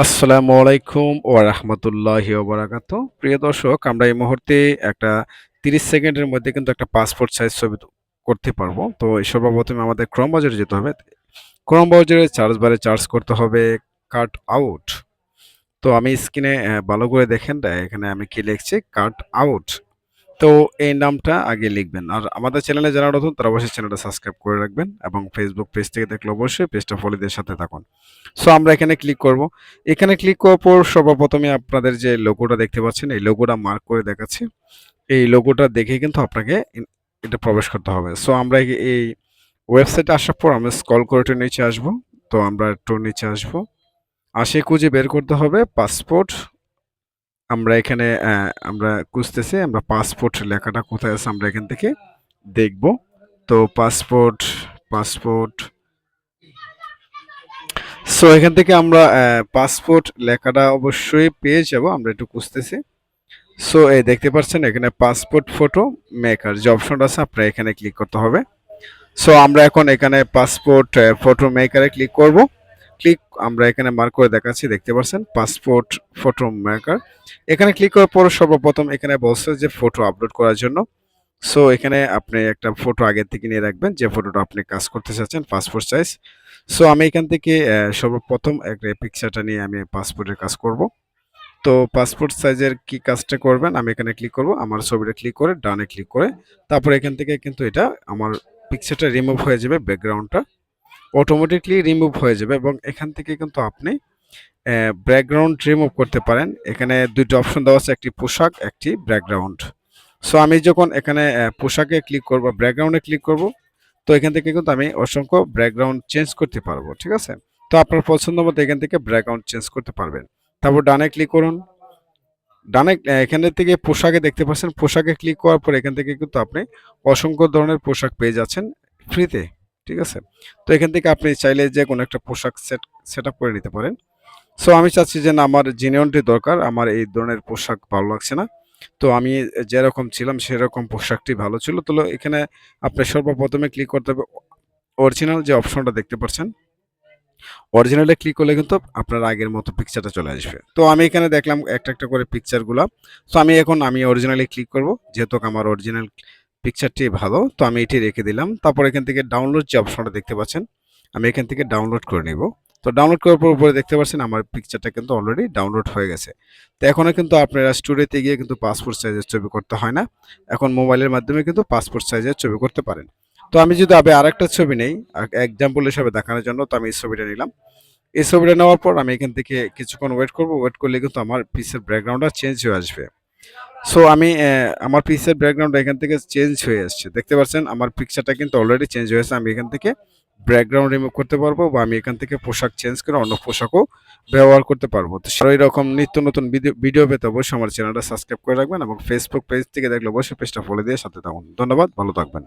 আসসালামু আলাইকুম ওয়া রাহমাতুল্লাহি ওয়া বারাকাতুহু। প্রিয় দর্শক, আমরা এই মুহূর্তে একটা ৩০ সেকেন্ডের মধ্যে কিন্তু একটা পাসপোর্ট সাইজ ছবি করতে পারবো। তো সর্বপ্রথমে আমাদের ক্রোম ব্রাউজারে যেতে হবে। ক্রোম ব্রাউজারে সার্চ বারে সার্চ করতে হবে কাট আউট। তো আমি স্ক্রিনে ভালো করে দেখেন, এখানে আমি কি লিখছি, কাট আউট। তো এই নামটা আগে লিখবেন। আর আমাদের চ্যানেলে যারা নতুন তারা অবশ্যই চ্যানেলটা সাবস্ক্রাইব করে রাখবেন এবং ফেসবুক পেজ থেকে দেখলে অবশ্যই পেজটা ফলো দিয়ে সাথে থাকুন। সো আমরা এখানে ক্লিক করব। এখানে ক্লিক করার পর সর্বপ্রথমে আপনাদের যে লোগোটা দেখতে পাচ্ছেন, এই লোগোটা মার্ক করে দেখাচ্ছি। এই লোগোটা দেখে কিন্তু আপনাকে এটা প্রবেশ করতে হবে। সো আমরা এই ওয়েবসাইটে আসার পর আমরা স্ক্রল করে একটু নিচে আসবো। তো আমরা একটু নিচে আসবো, আসে খুঁজে বের করতে হবে পাসপোর্ট। আমরা এখানে আমরা খুঁজতেছি, আমরা পাসপোর্ট লেখাটা কোথায় আছে আমরা এখান থেকে দেখব। তো পাসপোর্ট, পাসপোর্ট। সো এখান থেকে আমরা পাসপোর্ট লেখাটা অবশ্যই পেয়ে যাব। আমরা একটু খুঁজতেছি। সো এই দেখতে পাচ্ছেন এখানে পাসপোর্ট ফটো মেকার যে অপশনটা আছে, আপনার এখানে ক্লিক করতে হবে। সো আমরা এখন এখানে পাসপোর্ট ফটো মেকারে ক্লিক করব। ক্লিক, আমরা এখানে মার্ক করে দেখাচ্ছি, দেখতে পাচ্ছেন পাসপোর্ট ফটো মেকার। এখানে ক্লিক করার পর সর্বপ্রথম এখানে বলছে যে ফটো আপলোড করার জন্য। সো এখানে আপনি একটা ফটো আগে থেকে নিয়ে রাখবেন, যে ফটোটা আপনি কাজ করতে চাচ্ছেন পাসপোর্ট সাইজ। সো আমি এখান থেকে সর্বপ্রথম একটা পিকচারটা নিয়ে আমি পাসপোর্টের কাজ করব। তো পাসপোর্ট সাইজের কি কাজটা করবেন, আমি এখানে ক্লিক করব, আমার ছবিটা ক্লিক করে ডানে ক্লিক করে তারপর এখান থেকে কিন্তু এটা আমার পিকচারটা রিমুভ হয়ে যাবে, ব্যাকগ্রাউন্ডটা অটোমেটিকলি রিমুভ হয়ে যাবে এবং এখান থেকে কিন্তু আপনি ব্যাকগ্রাউন্ড রিমুভ করতে পারেন। এখানে দুটো অপশন দেওয়া আছে, একটি পোশাক, একটি ব্যাকগ্রাউন্ড। সো আমি যখন এখানে পোশাকে ক্লিক করব, ব্যাকগ্রাউন্ডে ক্লিক করব, তো এখান থেকে কিন্তু আমি অসংখ্য ব্যাকগ্রাউন্ড চেঞ্জ করতে পারবো, ঠিক আছে? তো আপনার পছন্দ মতো এখান থেকে ব্যাকগ্রাউন্ড চেঞ্জ করতে পারবেন। তারপর ডানে ক্লিক করুন। ডানে এখান থেকে পোশাকে দেখতে পাচ্ছেন, পোশাকে ক্লিক করার পর এখান থেকে কিন্তু আপনি অসংখ্য ধরনের পোশাক পেয়ে যাচ্ছেন ফ্রিতে, ঠিক আছে? তো এখান থেকে আপনি চাইলে যে কোনো একটা পোশাক সেট আপ করে নিতে পারেন। সো আমি চাচ্ছি যে না, আমার জিনিয়নটি দরকার, আমার এই ধরনের পোশাক ভালো লাগছে না। তো আমি যেরকম ছিলাম সেরকম পোশাকটি ভালো ছিল। তো এখানে আপনি সর্বপ্রথমে ক্লিক করতে হবে অরিজিনাল যে অপশনটা দেখতে পাচ্ছেন, অরিজিনালে ক্লিক করলে কিন্তু আপনার আগের মতো পিকচারটা চলে আসবে। তো আমি এখানে দেখলাম একটা একটা করে পিকচারগুলা। সো আমি অরিজিনালি ক্লিক করব, যেহেতু আমার অরিজিনাল পিকচারটি ভালো, তো আমি এটি রেখে দিলাম। তারপর এখান থেকে ডাউনলোড যে অপশনটা দেখতে পাচ্ছেন, আমি এখান থেকে ডাউনলোড করে নিব। তো ডাউনলোড করার পর উপরে দেখতে পাচ্ছেন আমার পিকচারটা কিন্তু অলরেডি ডাউনলোড হয়ে গেছে। তো এখনও কিন্তু আপনারা স্টুডিওতে গিয়ে কিন্তু পাসপোর্ট সাইজের ছবি করতে হয় না। এখন মোবাইলের মাধ্যমে কিন্তু পাসপোর্ট সাইজের ছবি করতে পারেন। তো আমি যদি আরেকটা ছবি নেই এক্সাম্পল হিসাবে দেখানোর জন্য, তো আমি এই ছবিটা নিলাম। এই ছবিটা নেওয়ার পর আমি এখান থেকে কিছুক্ষণ ওয়েট করব। ওয়েট করলে কিন্তু আমার পিসের ব্যাকগ্রাউন্ডটা চেঞ্জ হয়ে আসবে। সো আমি আমার পিসের ব্যাকগ্রাউন্ড এখান থেকে চেঞ্জ হয়ে আসছে, দেখতে পাচ্ছেন আমার পিকচারটা কিন্তু অলরেডি চেঞ্জ হয়েছে। আমি এখান থেকে ব্যাকগ্রাউন্ড রিমুভ করতে পারবো বা আমি এখান থেকে পোশাক চেঞ্জ করে অন্য পোশাকও ব্যবহার করতে পারবো। তো এরকম নিত্য নতুন ভিডিও পেতে অবশ্যই আমার চ্যানেলটা সাবস্ক্রাইব করে রাখবেন এবং ফেসবুক পেজ থেকে দেখলে অবশ্যই পেজটা ফলো দিয়ে সাথে থাকুন। ধন্যবাদ, ভালো থাকবেন।